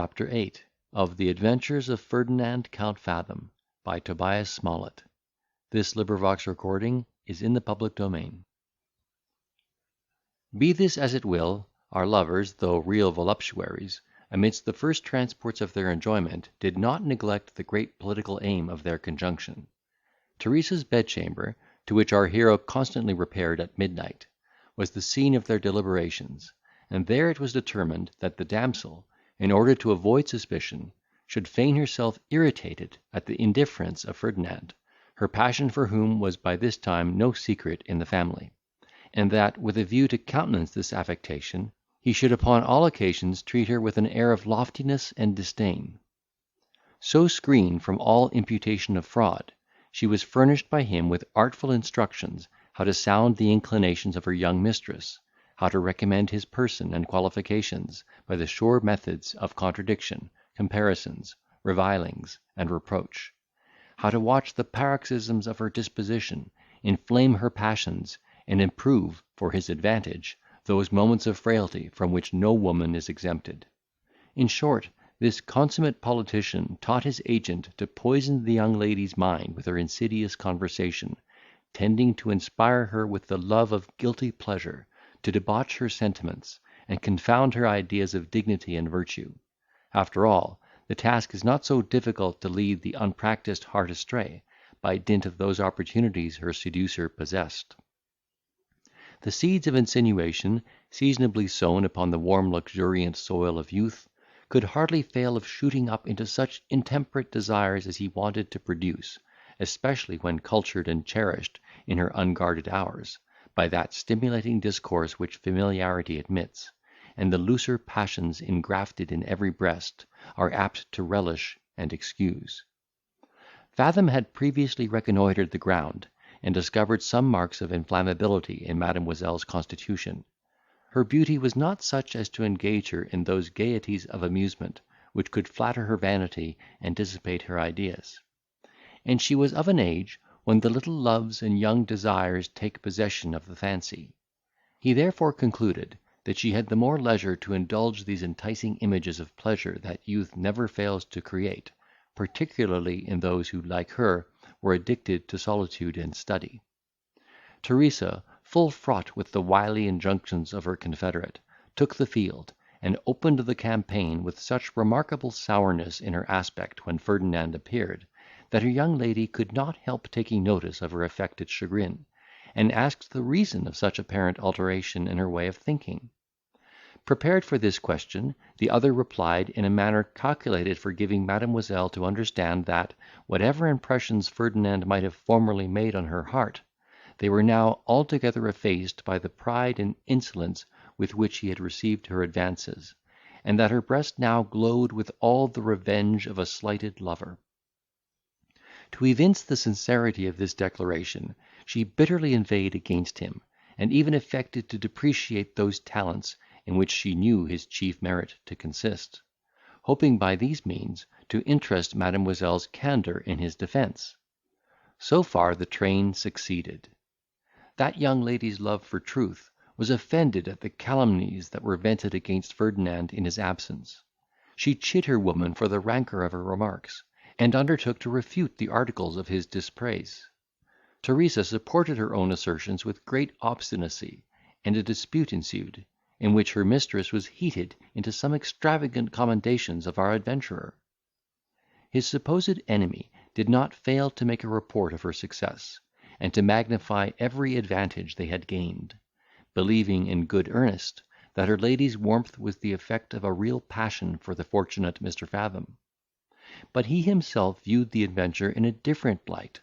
Chapter 8 of the Adventures of Ferdinand Count Fathom by Tobias Smollett. Is in the public domain. Be this as it will, our lovers, though real voluptuaries, amidst the first transports of their enjoyment, did not neglect the great political aim of their conjunction. Teresa's bedchamber, to which our hero constantly repaired at midnight, was the scene of their deliberations, and there it was determined that the damsel, in order to avoid suspicion, should feign herself irritated at the indifference of Ferdinand, her passion for whom was by this time no secret in the family; and that, with a view to countenance this affectation, he should upon all occasions treat her with an air of loftiness and disdain. So screened from all imputation of fraud, she was furnished by him with artful instructions how to sound the inclinations of her young mistress, how to recommend his person and qualifications by the sure methods of contradiction, comparisons, revilings, and reproach; how to watch the paroxysms of her disposition, inflame her passions, and improve, for his advantage, those moments of frailty from which no woman is exempted. In short, this consummate politician taught his agent to poison the young lady's mind with her insidious conversation, tending to inspire her with the love of guilty pleasure, to debauch her sentiments, and confound her ideas of dignity and virtue. After all, the task is not so difficult to lead the unpractised heart astray, by dint of those opportunities her seducer possessed. The seeds of insinuation, seasonably sown upon the warm luxuriant soil of youth, could hardly fail of shooting up into such intemperate desires as he wanted to produce, especially when cultured and cherished in her unguarded hours, by that stimulating discourse which familiarity admits, and the looser passions ingrafted in every breast are apt to relish and excuse. Fathom had previously reconnoitred the ground, and discovered some marks of inflammability in Mademoiselle's constitution. Her beauty was not such as to engage her in those gaieties of amusement which could flatter her vanity and dissipate her ideas; and she was of an age when the little loves and young desires take possession of the fancy. He therefore concluded that she had the more leisure to indulge these enticing images of pleasure that youth never fails to create, particularly in those who, like her, were addicted to solitude and study. Teresa, full fraught with the wily injunctions of her confederate, took the field, and opened the campaign with such remarkable sourness in her aspect when Ferdinand appeared, that her young lady could not help taking notice of her affected chagrin, and asked the reason of such apparent alteration in her way of thinking. Prepared for this question, the other replied in a manner calculated for giving Mademoiselle to understand that, whatever impressions Ferdinand might have formerly made on her heart, they were now altogether effaced by the pride and insolence with which he had received her advances, and that her breast now glowed with all the revenge of a slighted lover. To evince the sincerity of this declaration, she bitterly inveighed against him, and even affected to depreciate those talents in which she knew his chief merit to consist, hoping by these means to interest Mademoiselle's candour in his defence. So far the train succeeded. That young lady's love for truth was offended at the calumnies that were vented against Ferdinand in his absence. She chid her woman for the rancour of her remarks, and undertook to refute the articles of his dispraise. Teresa supported her own assertions with great obstinacy, and a dispute ensued, in which her mistress was heated into some extravagant commendations of our adventurer. His supposed enemy did not fail to make a report of her success, and to magnify every advantage they had gained, believing in good earnest that her lady's warmth was the effect of a real passion for the fortunate Mr. Fathom. But he himself viewed the adventure in a different light,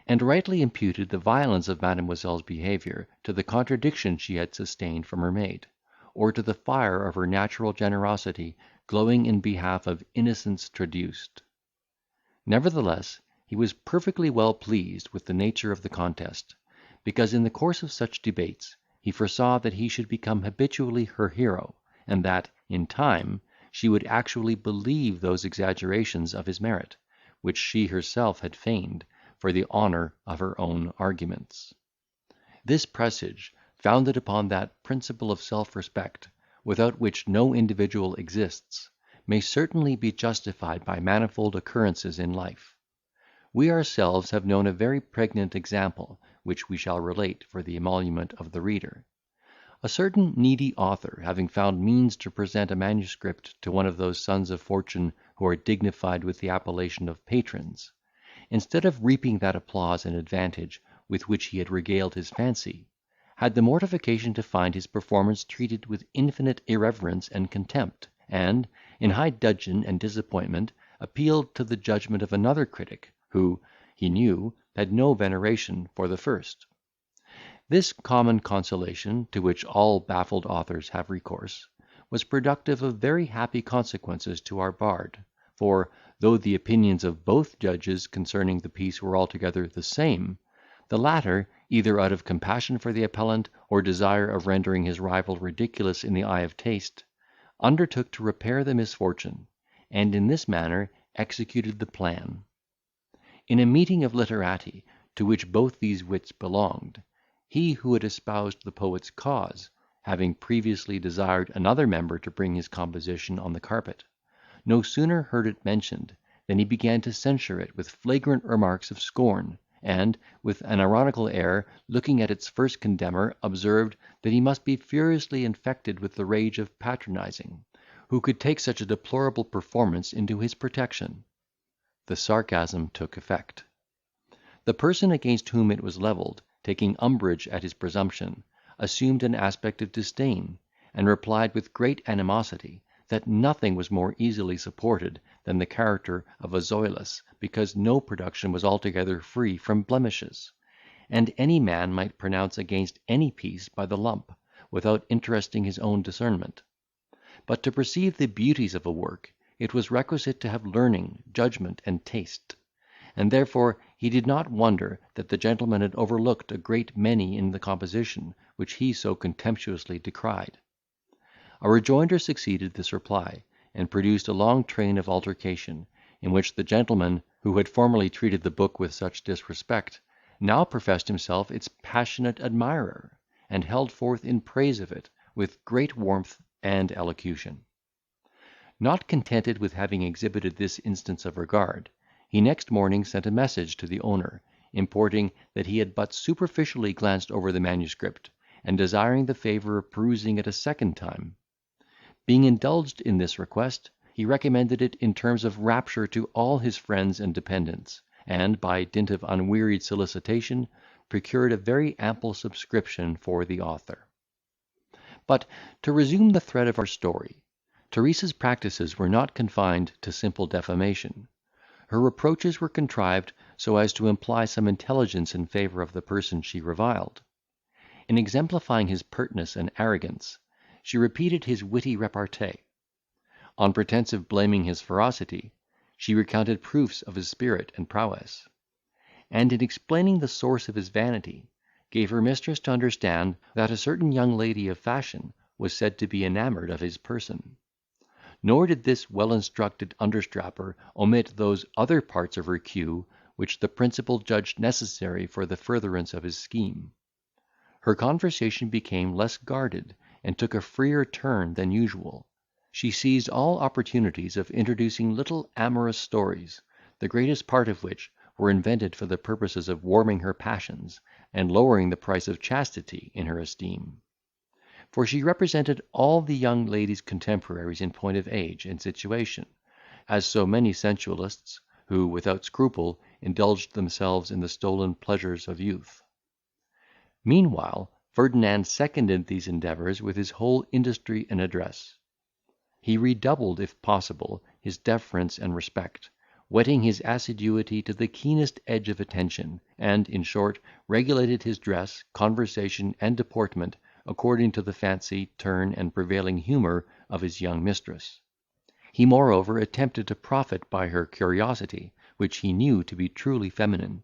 and rightly imputed the violence of Mademoiselle's behaviour to the contradiction she had sustained from her maid, or to the fire of her natural generosity glowing in behalf of innocence traduced. Nevertheless, he was perfectly well pleased with the nature of the contest, because in the course of such debates he foresaw that he should become habitually her hero, and that, in time, she would actually believe those exaggerations of his merit, which she herself had feigned, for the honour of her own arguments. This presage, founded upon that principle of self-respect, without which no individual exists, may certainly be justified by manifold occurrences in life. We ourselves have known a very pregnant example, which we shall relate for the emolument of the reader. A certain needy author, having found means to present a manuscript to one of those sons of fortune who are dignified with the appellation of patrons, instead of reaping that applause and advantage with which he had regaled his fancy, had the mortification to find his performance treated with infinite irreverence and contempt, and, in high dudgeon and disappointment, appealed to the judgment of another critic, who, he knew, had no veneration for the first. This common consolation, to which all baffled authors have recourse, was productive of very happy consequences to our bard; for, though the opinions of both judges concerning the piece were altogether the same, the latter, either out of compassion for the appellant, or desire of rendering his rival ridiculous in the eye of taste, undertook to repair the misfortune, and in this manner executed the plan. In a meeting of literati, to which both these wits belonged, he who had espoused the poet's cause, having previously desired another member to bring his composition on the carpet, no sooner heard it mentioned, than he began to censure it with flagrant remarks of scorn, and, with an ironical air, looking at its first condemner, observed, that he must be furiously infected with the rage of patronising, who could take such a deplorable performance into his protection. The sarcasm took effect. The person against whom it was levelled, taking umbrage at his presumption, assumed an aspect of disdain, and replied with great animosity, that nothing was more easily supported than the character of a Zoilus, because no production was altogether free from blemishes, and any man might pronounce against any piece by the lump, without interesting his own discernment. But to perceive the beauties of a work, it was requisite to have learning, judgment, and taste; and therefore he did not wonder that the gentleman had overlooked a great many in the composition which he so contemptuously decried. A rejoinder succeeded this reply, and produced a long train of altercation, in which the gentleman, who had formerly treated the book with such disrespect, now professed himself its passionate admirer, and held forth in praise of it with great warmth and elocution. Not contented with having exhibited this instance of regard, he next morning sent a message to the owner, importing that he had but superficially glanced over the manuscript, and desiring the favour of perusing it a second time. Being indulged in this request, he recommended it in terms of rapture to all his friends and dependents, and, by dint of unwearied solicitation, procured a very ample subscription for the author. But, to resume the thread of our story, Teresa's practices were not confined to simple defamation. Her reproaches were contrived so as to imply some intelligence in favour of the person she reviled. In exemplifying his pertness and arrogance, she repeated his witty repartee. On pretence of blaming his ferocity, she recounted proofs of his spirit and prowess; and, in explaining the source of his vanity, gave her mistress to understand that a certain young lady of fashion was said to be enamoured of his person. Nor did this well-instructed understrapper omit those other parts of her cue which the principal judged necessary for the furtherance of his scheme. Her conversation became less guarded, and took a freer turn than usual. She seized all opportunities of introducing little amorous stories, the greatest part of which were invented for the purposes of warming her passions, and lowering the price of chastity in her esteem. For she represented all the young lady's contemporaries in point of age and situation, as so many sensualists, who, without scruple, indulged themselves in the stolen pleasures of youth. Meanwhile, Ferdinand seconded these endeavours with his whole industry and address. He redoubled, if possible, his deference and respect, whetting his assiduity to the keenest edge of attention, and, in short, regulated his dress, conversation, and deportment, according to the fancy, turn, and prevailing humour of his young mistress. He moreover attempted to profit by her curiosity, which he knew to be truly feminine;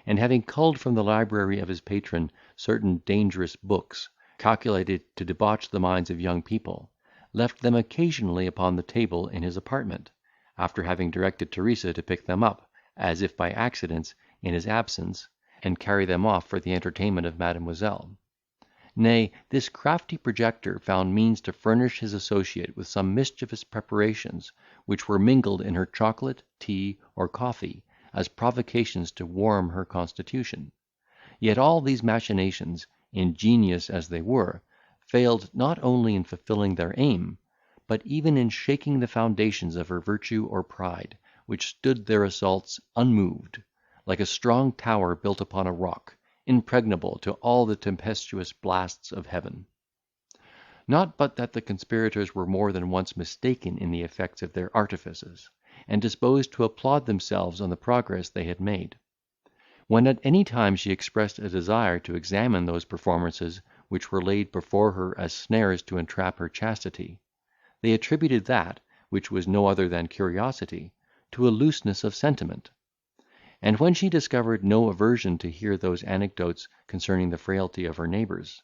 and, having culled from the library of his patron certain dangerous books, calculated to debauch the minds of young people, left them occasionally upon the table in his apartment, after having directed Teresa to pick them up, as if by accident, in his absence, and carry them off for the entertainment of Mademoiselle. Nay, this crafty projector found means to furnish his associate with some mischievous preparations, which were mingled in her chocolate, tea, or coffee, as provocations to warm her constitution. Yet all these machinations, ingenious as they were, failed not only in fulfilling their aim, but even in shaking the foundations of her virtue or pride, which stood their assaults unmoved, like a strong tower built upon a rock, impregnable to all the tempestuous blasts of heaven. Not but that the conspirators were more than once mistaken in the effects of their artifices, and disposed to applaud themselves on the progress they had made. When at any time she expressed a desire to examine those performances which were laid before her as snares to entrap her chastity, they attributed that, which was no other than curiosity, to a looseness of sentiment; and when she discovered no aversion to hear those anecdotes concerning the frailty of her neighbours,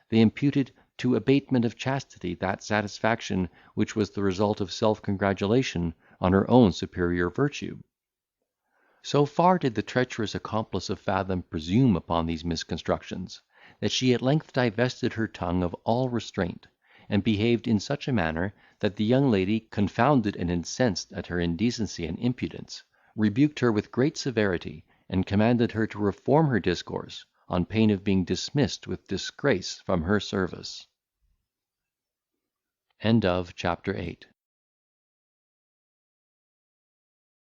they imputed to abatement of chastity that satisfaction which was the result of self-congratulation on her own superior virtue. So far did the treacherous accomplice of Fathom presume upon these misconstructions, that she at length divested her tongue of all restraint, and behaved in such a manner, that the young lady, confounded and incensed at her indecency and impudence, rebuked her with great severity, and commanded her to reform her discourse, on pain of being dismissed with disgrace from her service. Chapter 8.